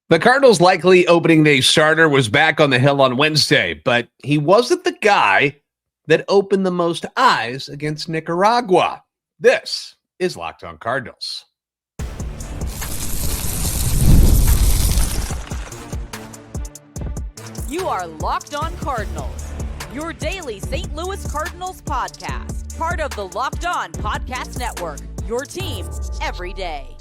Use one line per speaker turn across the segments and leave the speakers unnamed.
The Cardinals' likely opening day starter was back on the hill on Wednesday, but he wasn't the guy that opened the most eyes against Nicaragua. This is Locked On Cardinals.
You are Locked On Cardinals, your daily St. Louis Cardinals podcast, part of the Locked On Podcast Network, your team every day.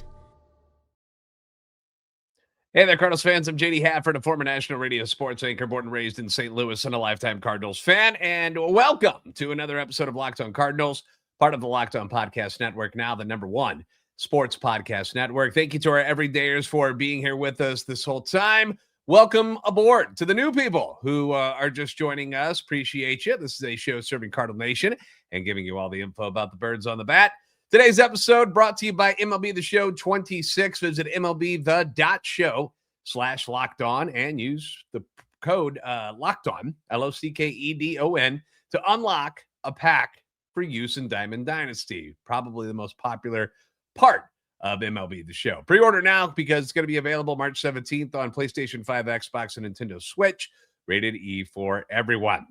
Hey there, Cardinals fans. I'm JD Hafron, a former national radio sports anchor, born and raised in St. Louis and a lifetime Cardinals fan. And welcome to another episode of Locked On Cardinals, part of the Locked On Podcast Network, now the #1 sports podcast network. Thank you to our everydayers for being here with us this whole time. Welcome aboard to the new people who are just joining us. Appreciate you. This is a show serving Cardinal Nation and giving you all the info about the birds on the bat. Today's episode brought to you by MLB The Show 26. Visit MLBThe.show/LockedOn and use the code LOCKEDON, LOCKEDON, to unlock a pack for use in Diamond Dynasty. Probably the most popular part of MLB The Show. Pre-order now because it's going to be available March 17th on PlayStation 5, Xbox, and Nintendo Switch. Rated E for everyone.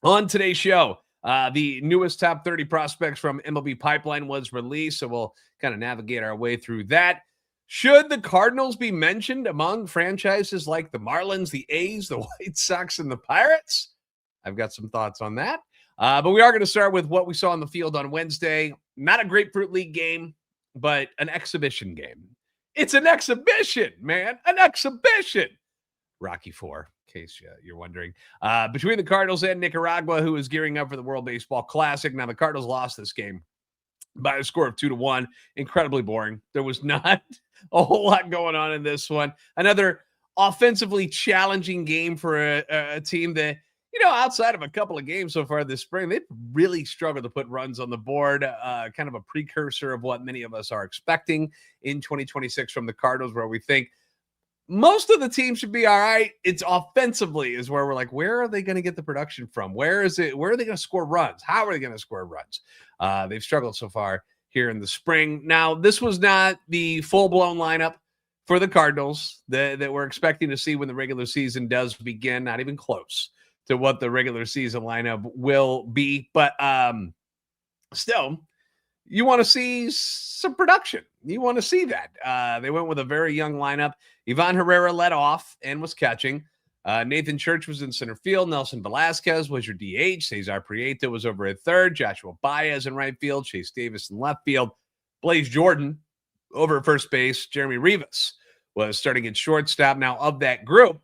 On today's show, the newest top 30 prospects from MLB Pipeline was released, so we'll kind of navigate our way through that. Should the Cardinals be mentioned among franchises like the Marlins, the A's, the White Sox, and the Pirates? I've got some thoughts on that. But we are going to start with what we saw on the field on Wednesday. Not a Grapefruit League game, but an exhibition game. It's an exhibition, man. An exhibition. Rocky IV, in case you're wondering. Between the Cardinals and Nicaragua, who is gearing up for the World Baseball Classic. Now, the Cardinals lost this game by a score of 2-1. Incredibly boring. There was not a whole lot going on in this one. Another offensively challenging game for a team that, you know, outside of a couple of games so far this spring, they've really struggled to put runs on the board. Kind of a precursor of what many of us are expecting in 2026 from the Cardinals, where we think most of the team should be all right. It's offensively is where we're like, where are they going to get the production from? Where are they going to score runs? How are they going to score runs? They've struggled so far here in the spring. Now, this was not the full-blown lineup for the Cardinals that we're expecting to see when the regular season does begin. Not even close to what the regular season lineup will be. But still, you want to see some production. You want to see that. They went with a very young lineup. Ivan Herrera led off and was catching. Nathan Church was in center field. Nelson Velasquez was your DH. Cesar Prieto was over at third. Joshua Baez in right field. Chase Davis in left field. Blaze Jordan over at first base. Jeremy Rivas was starting at shortstop. Now, of that group,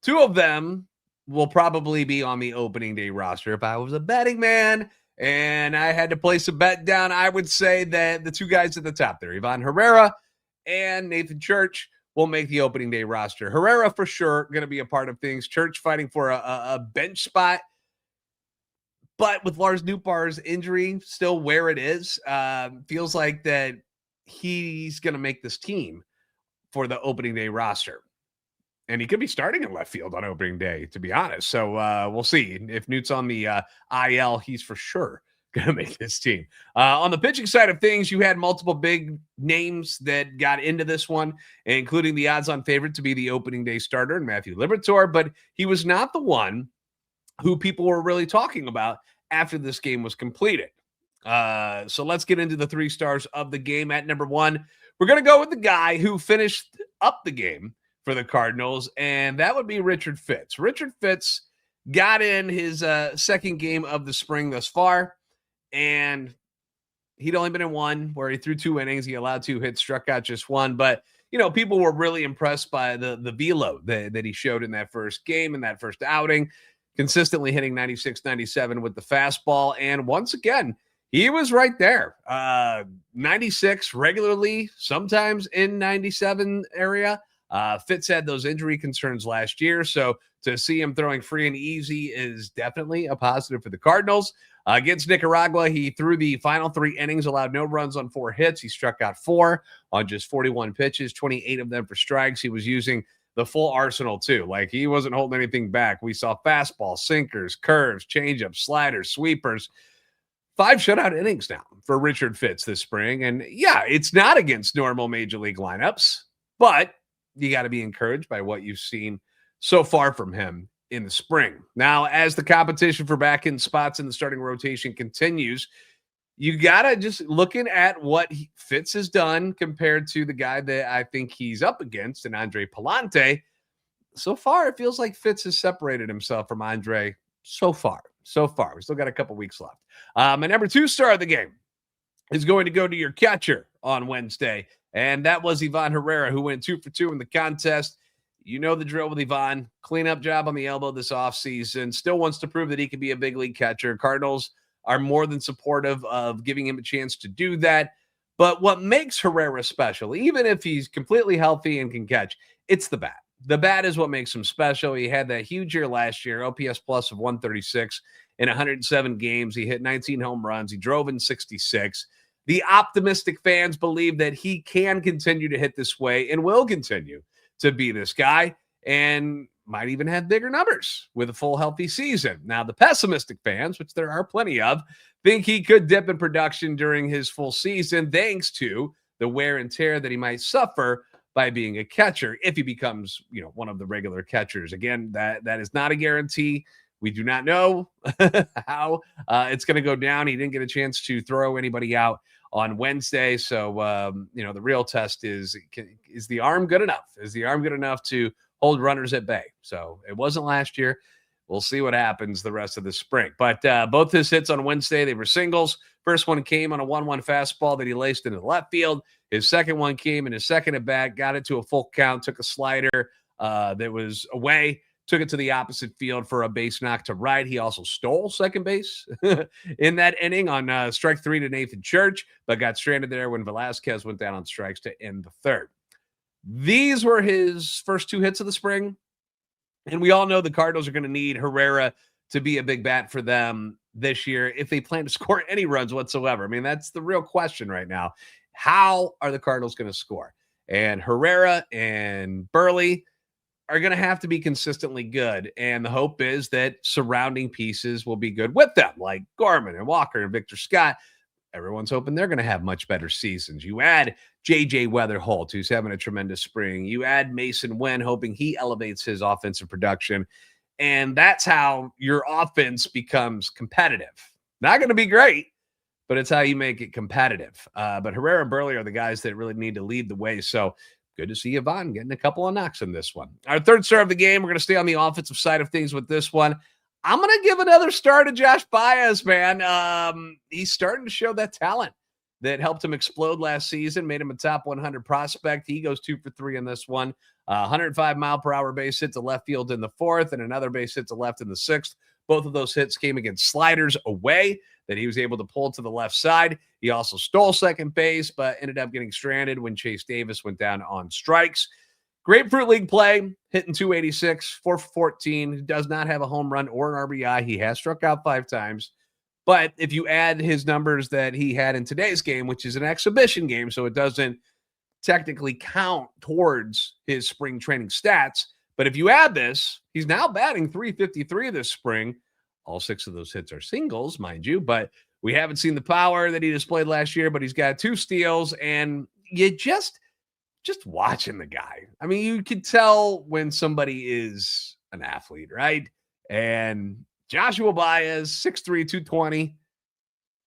two of them will probably be on the opening day roster. If I was a betting man and I had to place a bet down, I would say that the two guys at the top there, Ivan Herrera and Nathan Church, will make the opening day roster. Herrera for sure going to be a part of things. Church fighting for a bench spot, but with Lars Nootbaar's injury still where it is, feels like that he's going to make this team for the opening day roster. And he could be starting in left field on opening day, to be honest. So we'll see. If Newt's on the IL, he's for sure going to make this team. On the pitching side of things, you had multiple big names that got into this one, including the odds-on favorite to be the opening day starter, Matthew Liberatore, but he was not the one who people were really talking about after this game was completed. So let's get into the three stars of the game. At number one, we're going to go with the guy who finished up the game for the Cardinals, and that would be Richard Fitt. Richard Fitt got in his second game of the spring thus far, and he'd only been in one where he threw 2 innings. He allowed 2 hits, struck out just 1. But, you know, people were really impressed by the velo that he showed in that first game, in that first outing, consistently hitting 96, 97 with the fastball. And once again, he was right there. 96 regularly, sometimes in 97 area. Fitz had those injury concerns last year, so to see him throwing free and easy is definitely a positive for the Cardinals. Against Nicaragua, he threw the final 3 innings, allowed no runs on 4 hits. He struck out 4 on just 41 pitches, 28 of them for strikes. He was using the full arsenal too. Like, he wasn't holding anything back. We saw fastball, sinkers, curves, changeups, sliders, sweepers. 5 shutout innings now for Richard Fitt this spring. And yeah, it's not against normal major league lineups, but you got to be encouraged by what you've seen so far from him in the spring. Now, as the competition for back-end spots in the starting rotation continues, you got to just looking at what Fitz has done compared to the guy that I think he's up against, and Andre Palante. So far, it feels like Fitz has separated himself from Andre so far. We still got a couple weeks left. My number 2 star of the game is going to go to your catcher on Wednesday, and that was Ivan Herrera, who went 2 for 2 in the contest. You know the drill with Ivan. Cleanup job on the elbow this offseason. Still wants to prove that he can be a big league catcher. Cardinals are more than supportive of giving him a chance to do that. But what makes Herrera special, even if he's completely healthy and can catch, it's the bat. The bat is what makes him special. He had that huge year last year, OPS plus of 136 in 107 games. He hit 19 home runs. He drove in 66. The optimistic fans believe that he can continue to hit this way and will continue to be this guy and might even have bigger numbers with a full healthy season. Now, the pessimistic fans, which there are plenty of, think he could dip in production during his full season thanks to the wear and tear that he might suffer by being a catcher if he becomes, one of the regular catchers. Again, that is not a guarantee. We do not know how it's going to go down. He didn't get a chance to throw anybody out on Wednesday. So, the real test is the arm good enough? Is the arm good enough to hold runners at bay? So it wasn't last year. We'll see what happens the rest of the spring. But both his hits on Wednesday, they were singles. First one came on a 1-1 fastball that he laced into the left field. His second one came in his second at bat, got it to a full count, took a slider that was away, took it to the opposite field for a base knock to right. He also stole second base in that inning on strike 3 to Nathan Church, but got stranded there when Velasquez went down on strikes to end the third. These were his first 2 hits of the spring. And we all know the Cardinals are going to need Herrera to be a big bat for them this year if they plan to score any runs whatsoever. I mean, that's the real question right now. How are the Cardinals going to score? And Herrera and Burley are going to have to be consistently good. And the hope is that surrounding pieces will be good with them, like Gorman and Walker and Victor Scott. Everyone's hoping they're going to have much better seasons. You add J.J. Wetherholt, who's having a tremendous spring. You add Mason Wynn, hoping he elevates his offensive production. And that's how your offense becomes competitive. Not going to be great, but it's how you make it competitive. But Herrera and Burley are the guys that really need to lead the way. So good to see Yvonne getting a couple of knocks in this one. Our third star of the game, we're going to stay on the offensive side of things with this one. I'm going to give another star to Josh Baez, man. He's starting to show that talent that helped him explode last season, made him a top 100 prospect. He goes 2 for 3 in this one. 105-mile-per-hour base hit to left field in the 4th and another base hit to left in the 6th. Both of those hits came against sliders away that he was able to pull to the left side. He also stole second base, but ended up getting stranded when Chase Davis went down on strikes. Grapefruit League play, hitting 286, 4 for 14. He does not have a home run or an RBI. He has struck out 5 times. But if you add his numbers that he had in today's game, which is an exhibition game, so it doesn't technically count towards his spring training stats. But if you add this, he's now batting .353 this spring. All 6 of those hits are singles, mind you, but we haven't seen the power that he displayed last year, but he's got 2 steals, and you just watching the guy. I mean, you can tell when somebody is an athlete, right? And Joshua Baez, 6'3", 220,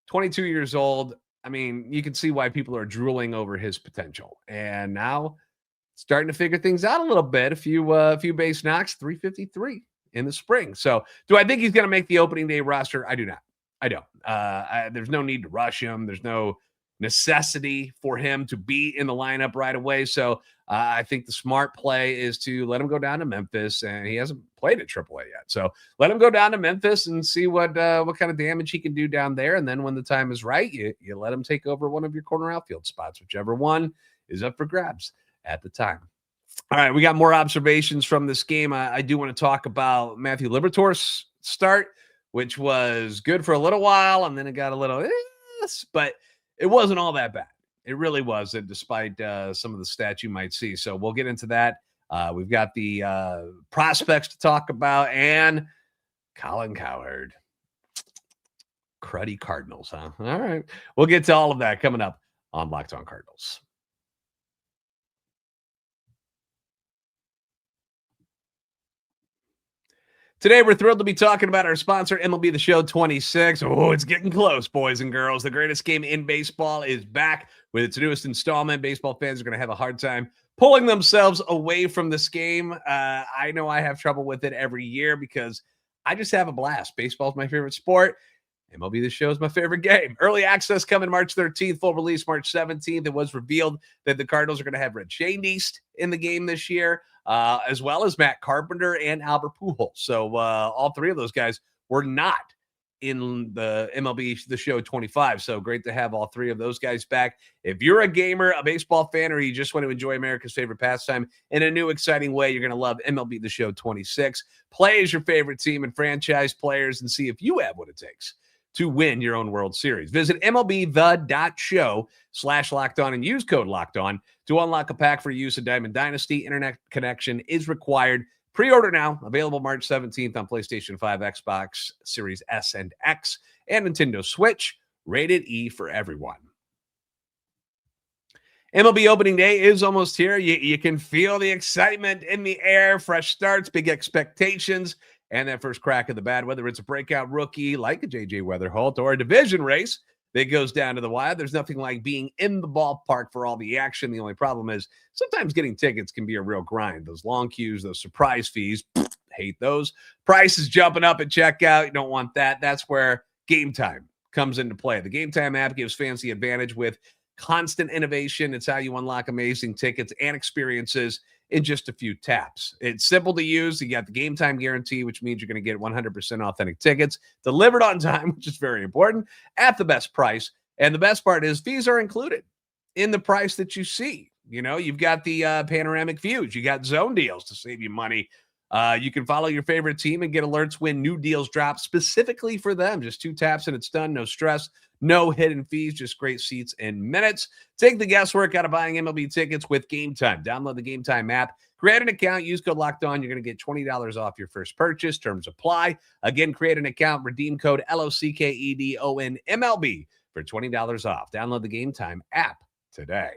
22 years old. I mean, you can see why people are drooling over his potential. And now starting to figure things out a little bit. A few base knocks, 353 in the spring. So do I think he's going to make the opening day roster? I do not. I don't. There's no need to rush him. There's no necessity for him to be in the lineup right away. So I think the smart play is to let him go down to Memphis, and he hasn't played at AAA yet. So let him go down to Memphis and see what kind of damage he can do down there. And then when the time is right, you let him take over one of your corner outfield spots, whichever one is up for grabs at the time. All right, we got more observations from this game. I do want to talk about Matthew Liberatore's start, which was good for a little while, and then it got a little, but it wasn't all that bad. It really wasn't, despite some of the stats you might see. So we'll get into that. We've got the prospects to talk about and Colin Cowherd. Cruddy Cardinals, huh? All right. We'll get to all of that coming up on Locked On Cardinals. Today, we're thrilled to be talking about our sponsor, MLB The Show 26. Oh, it's getting close, boys and girls. The greatest game in baseball is back with its newest installment. Baseball fans are going to have a hard time pulling themselves away from this game. I know I have trouble with it every year because I just have a blast. Baseball is my favorite sport. MLB The Show is my favorite game. Early access coming March 13th, full release March 17th. It was revealed that the Cardinals are going to have Red Shane East in the game this year, as well as Matt Carpenter and Albert Pujols. So all three of those guys were not in the MLB The Show 25. So great to have all three of those guys back. If you're a gamer, a baseball fan, or you just want to enjoy America's favorite pastime in a new, exciting way, you're going to love MLB The Show 26. Play as your favorite team and franchise players and see if you have what it takes to win your own World Series. Visit MLBThe.show/LockedOn and use code LockedOn to unlock a pack for use in Diamond Dynasty. Internet connection is required. Pre-order now. Available March 17th on PlayStation 5, Xbox Series S and X, and Nintendo Switch. Rated E for everyone. MLB opening day is almost here. You can feel the excitement in the air. Fresh starts, big expectations, and that first crack of the bat, whether it's a breakout rookie like a J.J. Wetherholt or a division race that goes down to the wire. There's nothing like being in the ballpark for all the action. The only problem is sometimes getting tickets can be a real grind. Those long queues, those surprise fees, hate those. Prices jumping up at checkout. You don't want that. That's where Game Time comes into play. The Game Time app gives fans the advantage with constant innovation. It's how you unlock amazing tickets and experiences in just a few taps. It's simple to use. You got the Game Time guarantee, which means you're going to get 100% authentic tickets delivered on time, which is very important, at the best price. And the best part is fees are included in the price that you see. You know, you've got the panoramic views. You got zone deals to save you money. You can follow your favorite team and get alerts when new deals drop specifically for them. Just 2 taps and it's done. No stress, no hidden fees, just great seats in minutes. Take the guesswork out of buying MLB tickets with Game Time. Download the Game Time app, create an account, use code LOCKEDON. You're going to get $20 off your first purchase. Terms apply. Again, create an account, redeem code LOCKEDON MLB for $20 off. Download the Game Time app today.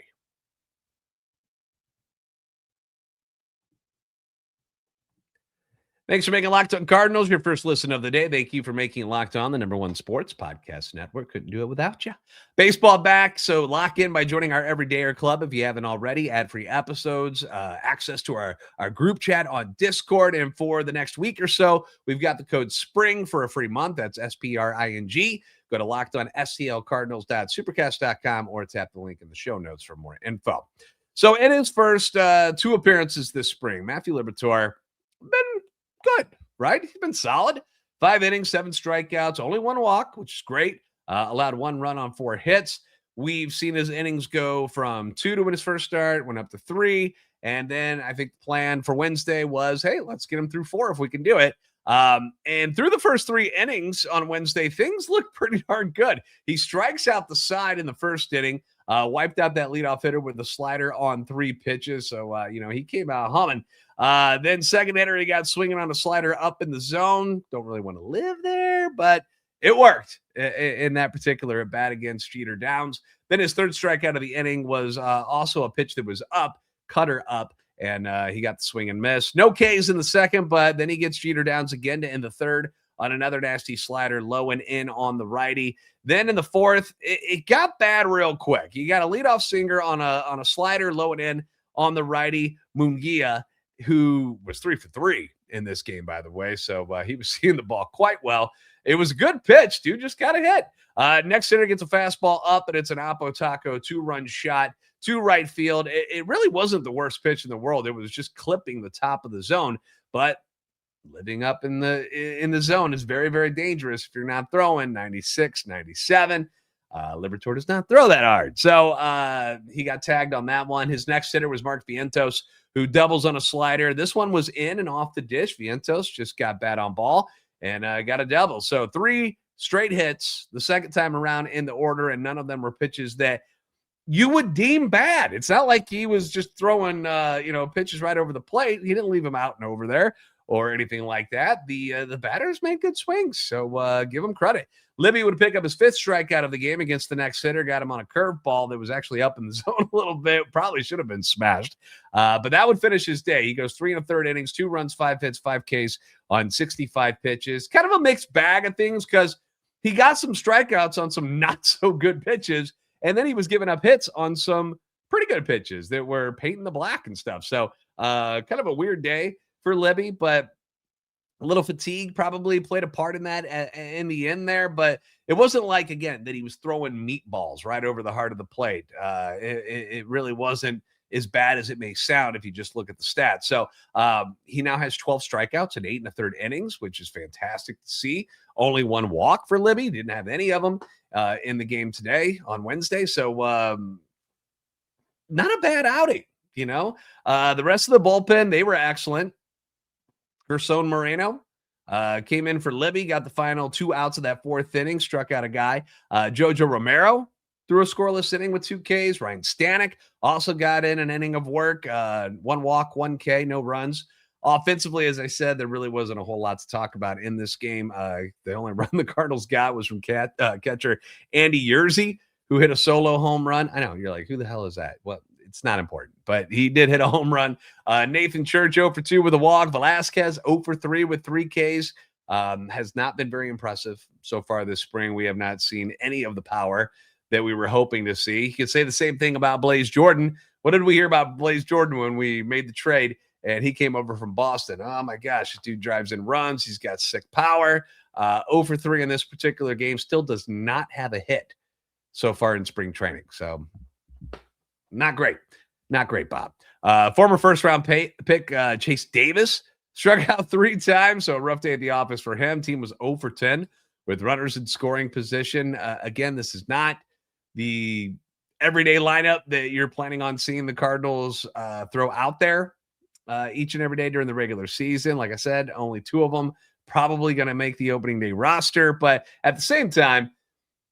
Thanks for making Locked On Cardinals your first listen of the day. Thank you for making Locked On the #1 sports podcast network. Couldn't do it without you. Baseball back, so lock in by joining our Everydayer Club if you haven't already. Ad-free episodes, access to our group chat on Discord, and for the next week or so, we've got the code SPRING for a free month. That's SPRING. Go to LockedOnSTLCardinals.supercast.com or tap the link in the show notes for more info. So in his first 2 appearances this spring, Matthew Liberatore been good, right? He's been solid. 5 innings, 7 strikeouts, only 1 walk, which is great. Allowed 1 run on 4 hits. We've seen his innings go from 2 to his first start, went up to 3. And then I think the plan for Wednesday was, hey, let's get him through 4 if we can do it. And through the first 3 innings on Wednesday, things look pretty darn good. He strikes out the side in the first inning, wiped out that leadoff hitter with the slider on 3 pitches. So, he came out humming. Then second hitter, he got swinging on a slider up in the zone. Don't really want to live there, but it worked in that particular at bat against Jeter Downs. Then his third strikeout of the inning was also a pitch that was up, cutter up, and he got the swing and miss. No Ks in the second, but then he gets Jeter Downs again to end the third on another nasty slider, low and in on the righty. Then in the fourth, it got bad real quick. You got a leadoff singer on a slider, low and in on the righty, Munguia, who was 3 for 3 in this game, by the way. So he was seeing the ball quite well. It was a good pitch, dude. Just got a hit. Next hitter gets a fastball up, and it's an Oppo Taco 2-run shot to right field. It really wasn't the worst pitch in the world. It was just clipping the top of the zone. But living up in the zone is very, very dangerous if you're not throwing 96, 97. Liberatore does not throw that hard. So he got tagged on that one. His next hitter was Mark Vientos, who doubles on a slider. This one was in and off the dish. Vientos just got bat on ball and got a double. So 3 straight hits the second time around in the order, and none of them were pitches that you would deem bad. It's not like he was just throwing, pitches right over the plate. He didn't leave them out and over there or anything like that. The batters made good swings, so give them credit. Libby would pick up his 5th strikeout of the game against the next hitter, got him on a curveball that was actually up in the zone a little bit. Probably should have been smashed, but that would finish his day. He goes 3 1/3 innings, 2 runs, 5 hits, 5 Ks on 65 pitches. Kind of a mixed bag of things because he got some strikeouts on some not so good pitches, and then he was giving up hits on some pretty good pitches that were painting the black and stuff. So kind of a weird day for Libby, but a little fatigue probably played a part in that in the end there. But it wasn't like, again, that he was throwing meatballs right over the heart of the plate. It really wasn't as bad as it may sound if you just look at the stats. So he now has 12 strikeouts in 8 1/3 innings, which is fantastic to see. Only 1 walk for Libby. Didn't have any of them in the game today on Wednesday. So not a bad outing, The rest of the bullpen, they were excellent. Gerson Moreno came in for Libby, got the final 2 outs of that 4th inning, struck out a guy. Jojo Romero threw a scoreless inning with 2 Ks. Ryan Stanek also got in an inning of work, 1 walk, 1 K, no runs. Offensively, as I said, there really wasn't a whole lot to talk about in this game. The only run the Cardinals got was from catcher Andy Yerzy, who hit a solo home run. I know, you're like, who the hell is that? Well, it's not important, but he did hit a home run. Nathan Church 0 for 2 with a walk. Velasquez 0 for 3 with 3 Ks. Has not been very impressive so far this spring. We have not seen any of the power that we were hoping to see. You could say the same thing about Blaze Jordan. What did we hear about Blaze Jordan when we made the trade and he came over from Boston? Oh my gosh, this dude drives in runs. He's got sick power. 0 for 3 in this particular game. Still does not have a hit so far in spring training. So not great. Not great, Bob. Former first-round pick Chase Davis struck out 3 times, so a rough day at the office for him. Team was 0 for 10 with runners in scoring position. Again, this is not the everyday lineup that you're planning on seeing the Cardinals throw out there each and every day during the regular season. Like I said, only 2 of them probably going to make the opening day roster, but at the same time,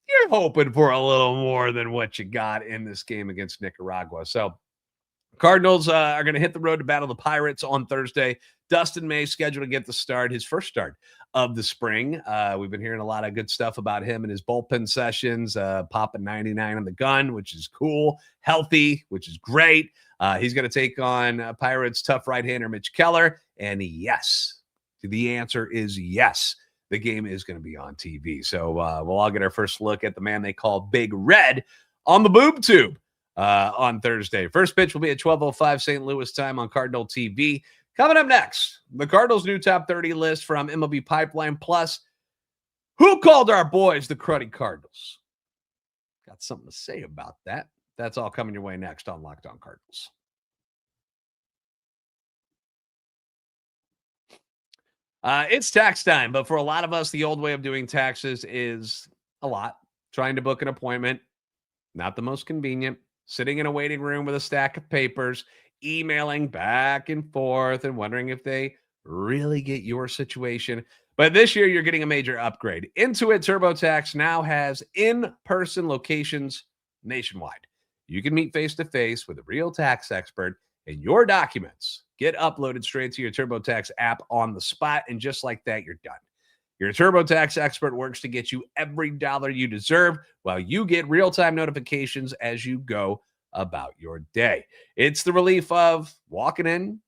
you're hoping for a little more than what you got in this game against Nicaragua. So Cardinals are going to hit the road to battle the Pirates on Thursday. Dustin May scheduled to get the start, his first start of the spring. We've been hearing a lot of good stuff about him and his bullpen sessions, popping 99 on the gun, which is cool, healthy, which is great. He's going to take on Pirates' tough right-hander Mitch Keller. And yes, the answer is yes. The game is going to be on TV. So we'll all get our first look at the man they call Big Red on the boob tube on Thursday. First pitch will be at 12:05 St. Louis time on Cardinal TV. Coming up next, the Cardinals' new top 30 list from MLB Pipeline, plus who called our boys the cruddy Cardinals. Got something to say about that. That's all coming your way next on Locked On Cardinals. It's tax time, but for a lot of us, the old way of doing taxes is a lot. Trying to book an appointment, not the most convenient. Sitting in a waiting room with a stack of papers, emailing back and forth and wondering if they really get your situation. But this year, you're getting a major upgrade. Intuit TurboTax now has in-person locations nationwide. You can meet face-to-face with a real tax expert, and your documents get uploaded straight to your TurboTax app on the spot, and just like that, you're done. Your TurboTax expert works to get you every dollar you deserve while you get real-time notifications as you go about your day. It's the relief of walking in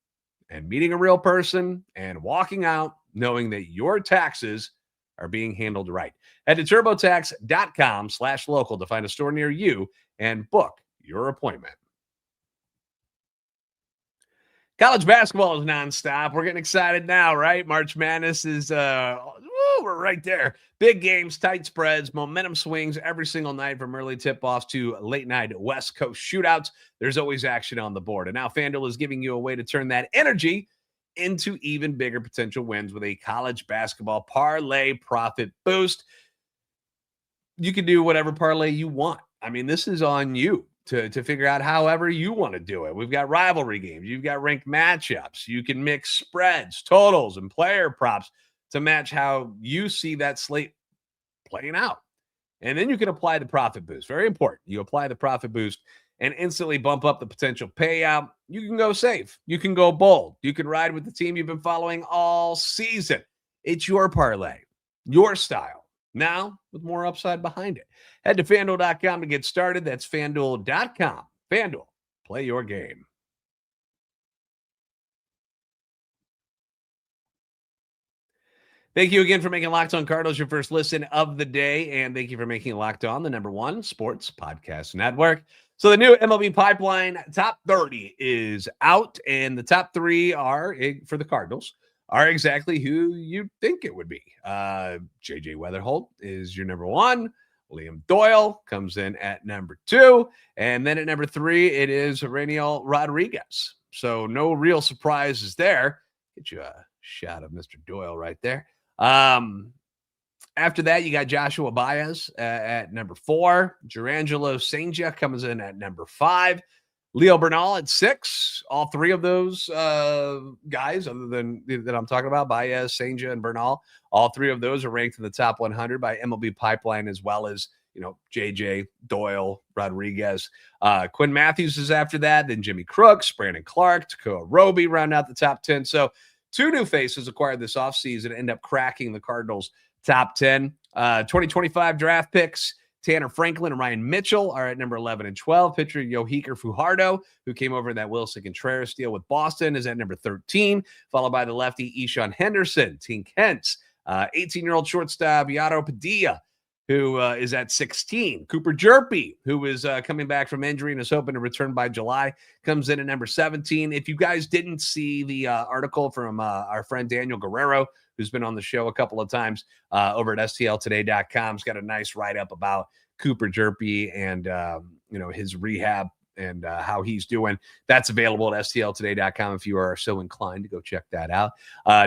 and meeting a real person and walking out knowing that your taxes are being handled right. Head to turbotax.com/local to find a store near you and book your appointment. College basketball is nonstop. We're getting excited now, right? March Madness is we're right there. Big games, tight spreads, momentum swings every single night from early tip-offs to late-night West Coast shootouts. There's always action on the board. And now FanDuel is giving you a way to turn that energy into even bigger potential wins with a college basketball parlay profit boost. You can do whatever parlay you want. I mean, this is on you to figure out however you want to do it. We've got rivalry games. You've got ranked matchups. You can mix spreads, totals, and player props to match how you see that slate playing out. And then you can apply the profit boost. Very important. You apply the profit boost, and instantly bump up the potential payout, you can go safe. You can go bold. You can ride with the team you've been following all season. It's your parlay, your style, now with more upside behind it. Head to FanDuel.com to get started. That's FanDuel.com. FanDuel, play your game. Thank you again for making Locked On Cardinals your first listen of the day, and thank you for making Locked On the #1 sports podcast network. So the new MLB Pipeline top 30 is out, and the top 3 are, for the Cardinals, are exactly who you think it would be. J.J. Wetherholt is your #1. Liam Doyle comes in at #2. And then at #3, it is Herrera Rodriguez. So no real surprises there. Get you a shot of Mr. Doyle right there. After that, you got Joshua Baez at #4. Jurangelo St. comes in at #5. Leo Bernal at 6. All 3 of those guys, other than that I'm talking about, Baez, St. and Bernal, all 3 of those are ranked in the top 100 by MLB Pipeline, as well as, JJ, Doyle, Rodriguez. Quinn Matthews is after that. Then Jimmy Crooks, Brandon Clark, Tekoa Roby round out the top 10. So 2 new faces acquired this offseason end up cracking the Cardinals' top 10. 2025 draft picks, Tanner Franklin and Ryan Mitchell are at number 11 and 12. Pitcher Yohiker Fajardo, who came over in that Wilson Contreras deal with Boston, is at number 13, followed by the lefty Eshawn Henderson, Tink Hentz, 18-year-old shortstop Yaro Padilla, who is at 16. Cooper Jerpy, who is coming back from injury and is hoping to return by July, comes in at number 17. If you guys didn't see the article from our friend Daniel Guerrero, who's been on the show a couple of times over at stltoday.com, he's got a nice write-up about Cooper Jerpy and his rehab and how he's doing. That's available at stltoday.com if you are so inclined to go check that out.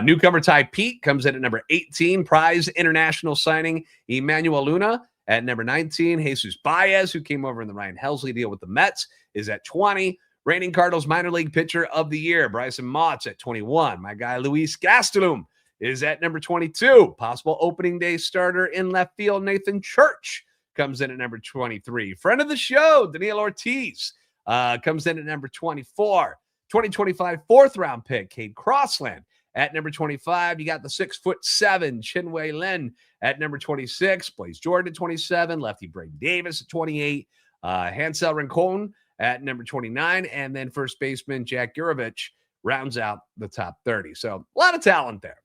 Newcomer Ty Pete comes in at number 18. Prize international signing Emmanuel Luna at number 19. Jesus Baez, who came over in the Ryan Helsley deal with the Mets, is at 20. Reigning Cardinals minor league pitcher of the year, Bryson Mott's at 21. My guy Luis Gastelum is at number 22. Possible opening day starter in left field, Nathan Church, comes in at number 23. Friend of the show, Daniel Ortiz, comes in at number 24. 2025 4th-round pick, Cade Crossland, at number 25. You got the 6'7" Chinwei Lin at number 26. Blaze Jordan at 27. Lefty Braden Davis at 28. Hansel Rincon at number 29. And then first baseman Jack Gurovich rounds out the top 30. So a lot of talent there.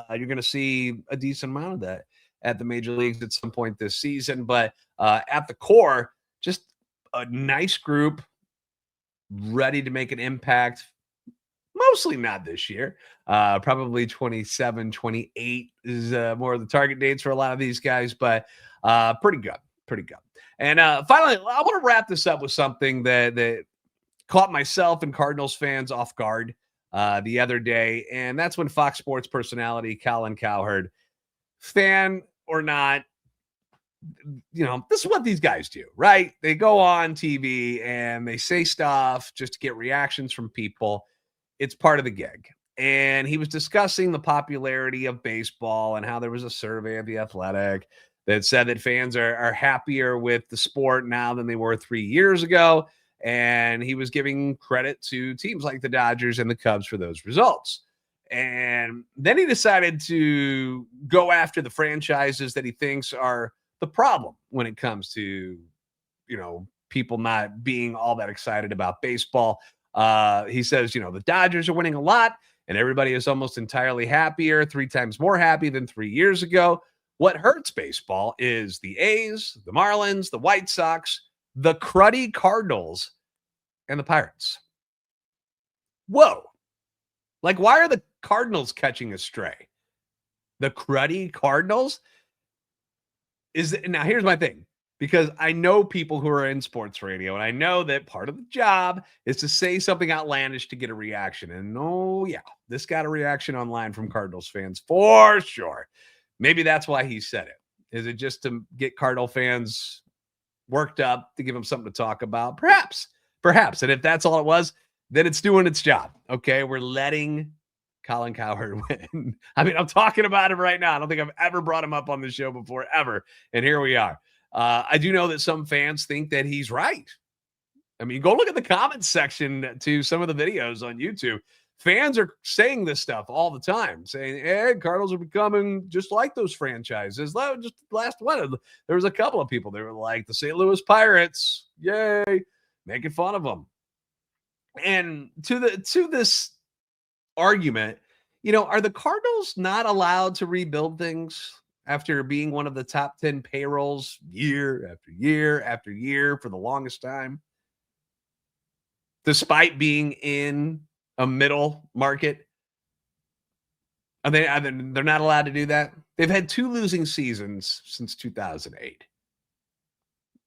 You're going to see a decent amount of that at the major leagues at some point this season. But at the core, just a nice group ready to make an impact. Mostly not this year. Probably 27, 28 is more of the target dates for a lot of these guys. But pretty good. And finally, I want to wrap this up with something that caught myself and Cardinals fans off guard the other day, and that's when Fox Sports personality Colin Cowherd, fan or not, this is what these guys do, right? They go on TV and they say stuff just to get reactions from people. It's part of the gig. And he was discussing the popularity of baseball and how there was a survey of The Athletic that said that fans are happier with the sport now than they were 3 years ago. And he was giving credit to teams like the Dodgers and the Cubs for those results. And then he decided to go after the franchises that he thinks are the problem when it comes to, people not being all that excited about baseball. He says, the Dodgers are winning a lot and everybody is almost entirely happier, 3 times more happy than 3 years ago. What hurts baseball is the A's, the Marlins, the White Sox, the cruddy Cardinals, and the Pirates. Whoa. Like, why are the Cardinals catching a stray? The cruddy Cardinals? Now, here's my thing. Because I know people who are in sports radio, and I know that part of the job is to say something outlandish to get a reaction. And oh, yeah, this got a reaction online from Cardinals fans for sure. Maybe that's why he said it. Is it just to get Cardinal fans worked up, to give them something to talk about? Perhaps. And if that's all it was, then it's doing its job. Okay, we're letting Colin Cowherd win. I mean, I'm talking about him right now. I don't think I've ever brought him up on the show before, ever. And here we are. I do know that some fans think that he's right. I mean, go look at the comments section to some of the videos on YouTube. Fans are saying this stuff all the time, saying, hey, Cardinals are becoming just like those franchises. Just last one, there was a couple of people that were like the St. Louis Pirates, yay, making fun of them. And to this argument, are the Cardinals not allowed to rebuild things after being one of the top 10 payrolls year after year after year for the longest time, despite being in a middle market? They're not allowed to do that? They've had 2 losing seasons since 2008.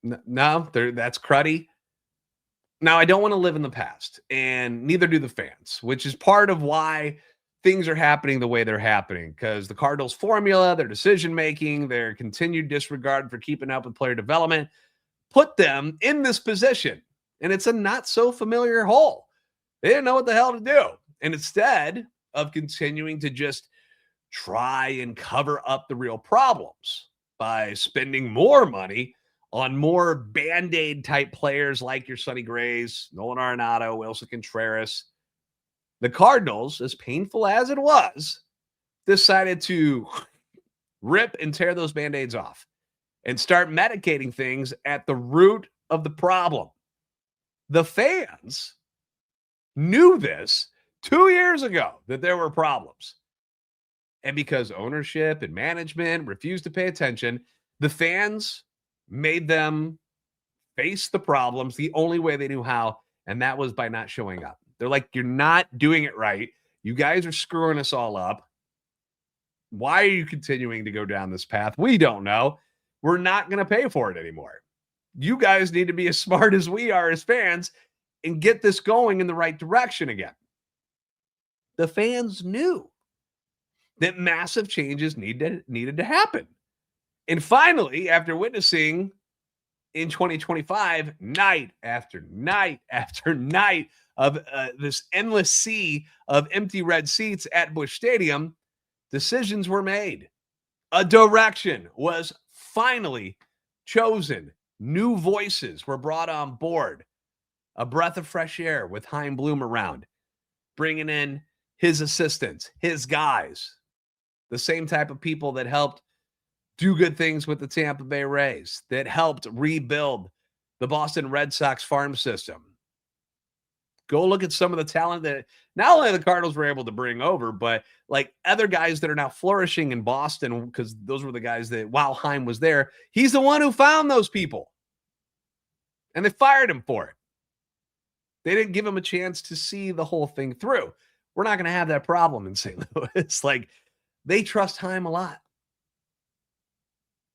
No, that's cruddy. Now, I don't want to live in the past, and neither do the fans, which is part of why things are happening the way they're happening, because the Cardinals' formula, their decision-making, their continued disregard for keeping up with player development put them in this position, and it's a not-so-familiar hole. They didn't know what the hell to do, and instead of continuing to just try and cover up the real problems by spending more money on more Band-Aid type players like your Sonny Grays, Nolan Arenado, Wilson Contreras, the Cardinals, as painful as it was, decided to rip and tear those Band-Aids off and start medicating things at the root of the problem. The fans knew this 2 years ago, that there were problems. And because ownership and management refused to pay attention, the fans made them face the problems the only way they knew how, and that was by not showing up. They're like, you're not doing it right. You guys are screwing us all up. Why are you continuing to go down this path? We don't know. We're not going to pay for it anymore. You guys need to be as smart as we are as fans and get this going in the right direction again. The fans knew that massive changes needed to happen. And finally, after witnessing in 2025, night after night after night of this endless sea of empty red seats at Busch Stadium, decisions were made. A direction was finally chosen. New voices were brought on board. A breath of fresh air with Chaim Bloom around, bringing in his assistants, his guys, the same type of people that helped do good things with the Tampa Bay Rays, that helped rebuild the Boston Red Sox farm system. Go look at some of the talent that not only the Cardinals were able to bring over, but like other guys that are now flourishing in Boston, because those were the guys that, while Chaim was there, he's the one who found those people. And they fired him for it. They didn't give him a chance to see the whole thing through. We're not going to have that problem in St. Louis. Like, they trust Chaim a lot.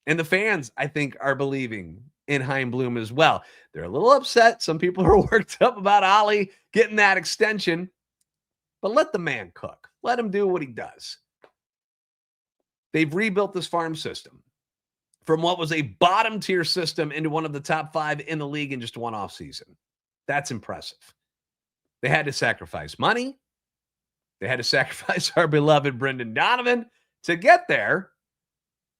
And the fans, I think, are believing in Chaim Bloom as well. They're a little upset. Some people are worked up about Ollie getting that extension. But let the man cook. Let him do what he does. They've rebuilt this farm system from what was a bottom-tier system into one of the top 5 in the league in just one offseason. That's impressive. They had to sacrifice money. They had to sacrifice our beloved Brendan Donovan to get there.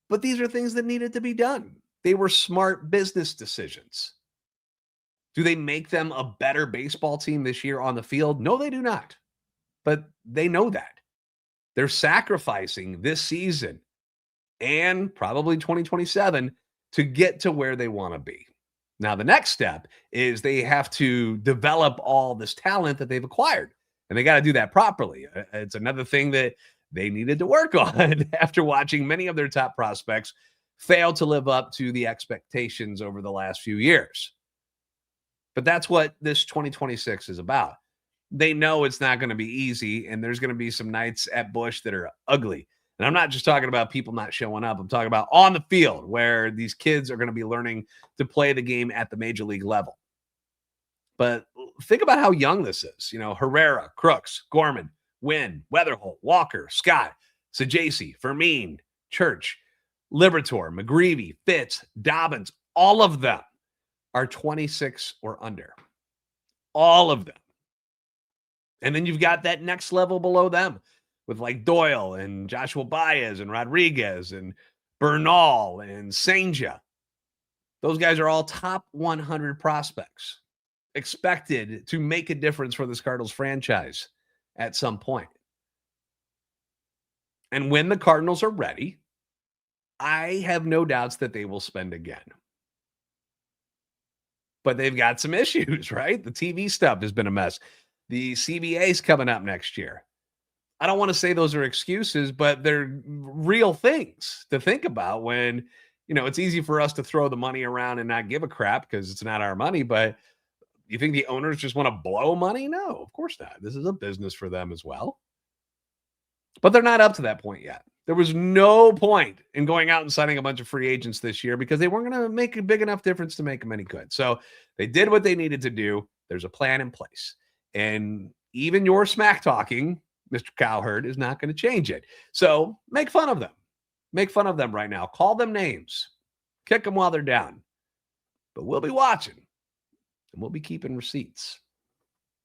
But these are things that needed to be done. They were smart business decisions. Do they make them a better baseball team this year on the field? No, they do not. But they know that. They're sacrificing this season and probably 2027 to get to where they want to be. Now, the next step is they have to develop all this talent that they've acquired. And they got to do that properly. It's another thing that they needed to work on after watching many of their top prospects fail to live up to the expectations over the last few years. But that's what this 2026 is about. They know it's not going to be easy, and there's going to be some nights at Busch that are ugly. And I'm not just talking about people not showing up. I'm talking about on the field where these kids are going to be learning to play the game at the major league level. But think about how young this is. You know, Herrera, Crooks, Gorman, Wynn, Wetherholt, Walker, Scott, Sajaci, Fermin, Church, Liberatore, McGreevy, Fitt, Dobbins, all of them are 26 or under. All of them. And then you've got that next level below them with like Doyle and Joshua Baez and Rodriguez and Bernal and Senja. Those guys are all top 100 prospects expected to make a difference for this Cardinals franchise at some point. And when the Cardinals are ready, I have no doubts that they will spend again. But they've got some issues, right? The TV stuff has been a mess. The CBA's coming up next year. I don't want to say those are excuses, but they're real things to think about when, it's easy for us to throw the money around and not give a crap because it's not our money. But you think the owners just want to blow money? No, of course not. This is a business for them as well. But they're not up to that point yet. There was no point in going out and signing a bunch of free agents this year because they weren't going to make a big enough difference to make them any good. So they did what they needed to do. There's a plan in place. And even your smack talking, Mr. Cowherd, is not going to change it. So make fun of them. Make fun of them right now. Call them names. Kick them while they're down. But we'll be watching. And we'll be keeping receipts.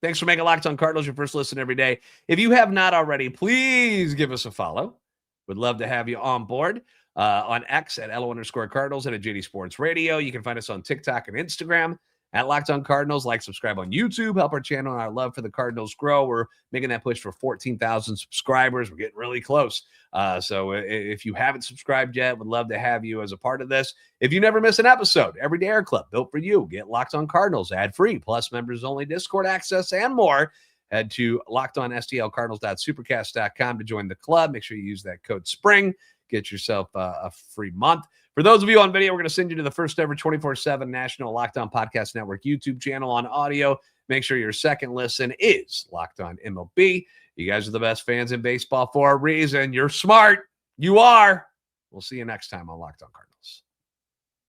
Thanks for making Locked On Cardinals your first listen every day. If you have not already, please give us a follow. Would love to have you on board on X at @LO_Cardinals and at JD Sports Radio. You can find us on TikTok and Instagram at Locked On Cardinals. Like, subscribe on YouTube. Help our channel and our love for the Cardinals grow. We're making that push for 14,000 subscribers. We're getting really close. So if you haven't subscribed yet, would love to have you as a part of this. If you never miss an episode, Everyday Air Club, built for you. Get Locked On Cardinals ad-free, plus members-only Discord access and more. Head to lockedonstlcardinals.supercast.com to join the club. Make sure you use that code SPRING. Get yourself a free month. For those of you on video, we're going to send you to the first ever 24/7 National Locked On Podcast Network YouTube channel on audio. Make sure your second listen is Locked On MLB. You guys are the best fans in baseball for a reason. You're smart. You are. We'll see you next time on Locked On Cardinals.